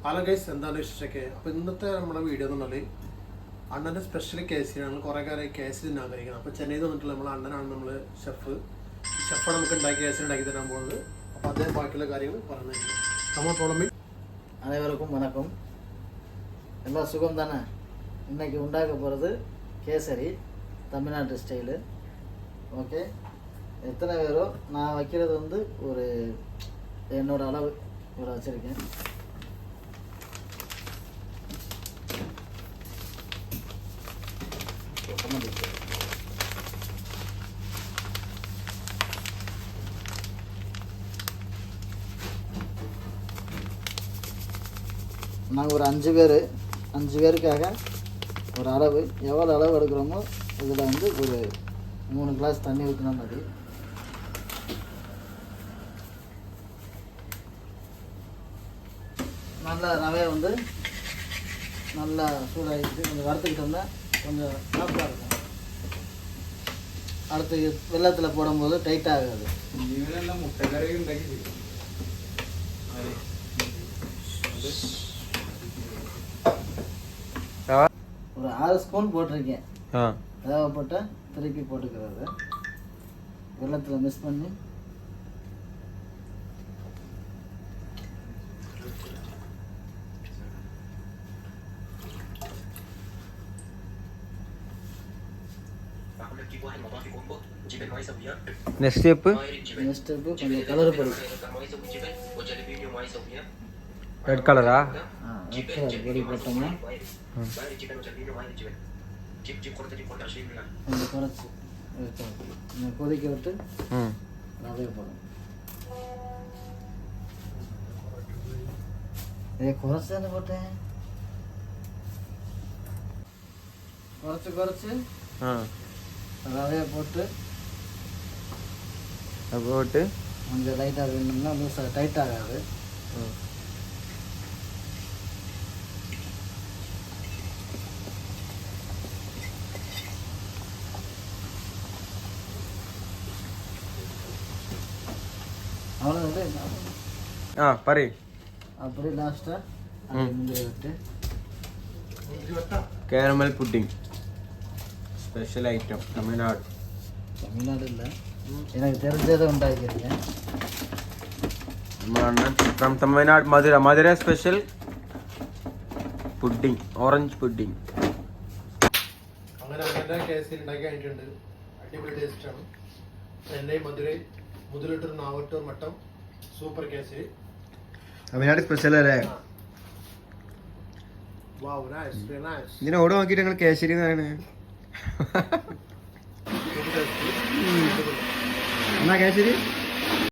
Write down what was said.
Hello guys, എന്താണ് വിശേഷമൊക്കെ? അപ്പോൾ ഇന്നത്തെ നമ്മുടെ വീഡിയോ എന്ന് പറഞ്ഞാൽ അണ്ണൻ്റെ സ്പെഷ്യൽ കേസരിയാണ്. കുറേ കാലമായി കേസരി തിന്നാൻ ആഗ്രഹിക്കുന്നത്. അപ്പോൾ ചെന്നൈയിൽ വന്നിട്ടുള്ള നമ്മൾ അണ്ണനാണ് നമ്മൾ ഷെഫാണ് നമുക്ക് ഉണ്ടാക്കി കേസരി ഉണ്ടാക്കി തരാൻ പോകുന്നത്. അപ്പോൾ അദ്ദേഹം ബാക്കിയുള്ള കാര്യങ്ങൾ പറഞ്ഞു തരുന്നത്. നമ്മൾ പുറമെ அனைவருக்கும் வணக்கம். எல்லாம் சுகம் தானே? இன்றைக்கி உண்டாக்க போகிறது கேசரி, தமிழ்நாட்டு ஸ்டைலு. ஓகே, எத்தனை பேரோ நான் வைக்கிறது வந்து ஒரு என்னோட அளவு இவ்வளோ வச்சுருக்கேன். நாங்கள் ஒரு 5 பேருக்காக ஒரு அளவு, எவ்வளோ அளவு எடுக்கிறோமோ இதில் வந்து ஒரு 3 கிளாஸ் தண்ணி ஊற்றின மாதிரி. நல்லா ரவையை வந்து நல்லா சூடாகிட்டு கொஞ்சம் வறுத்துக்கிட்டோம்னா கொஞ்சம் சாஃப்டாக இருக்கும். அடுத்து வெள்ளத்தில் போடும்போது டைட் ஆகாது. ஒரு 6 ஸ்பூன் போட்டிருக்கேன். தேவைப்பட்ட திருப்பி போட்டுக்கிறது. வெள்ளத்தில் மிக்ஸ் பண்ணி நெக்ஸ்ட் ஸ்டெப்பு கொஞ்சம் கலர் பொடி, ரெட் கலரா? ரெட் கலர் பொடி போட்டோம்னா கொஞ்சம் குறைச்சி கொஞ்சம் கொதிக்க விட்டு ரவையை போடும். இதை குறைச்சி தானே போட்டேன். குறைச்சி ரவையை போட்டு கொஞ்சம் லைட்டாக வேணும்னா லூஸாக டைட் ஆகாது. அவ்வளோ பரி அப்படி லாஸ்ட்டாக முந்திரி விட்டு caramel pudding special item Tamil Nadu இல்லை, எனக்கு தெரிஞ்சதை உண்டாக்கியிருக்கேன். From Tamil Nadu, Madurai special pudding, orange pudding. അങ്ങനെ അണ്ണൻ്റെ കേസരി ഉണ്ടാക്കി കഴിഞ്ഞിട്ടുണ്ട്. അടിപൊളി ടേസ്റ്റാണ്. ചെന്നൈ മുതിരിട്ടൊരു നാവട്ടൂർ മട്ടം സൂപ്പർ കേസരി, തമിഴ്നാട് സ്പെഷ്യൽ അല്ലേ? ഇതിനെ ഓട് നോക്കിയിട്ട് ഞങ്ങൾ കേസരി എന്നാണ്. എന്നാ കേസരി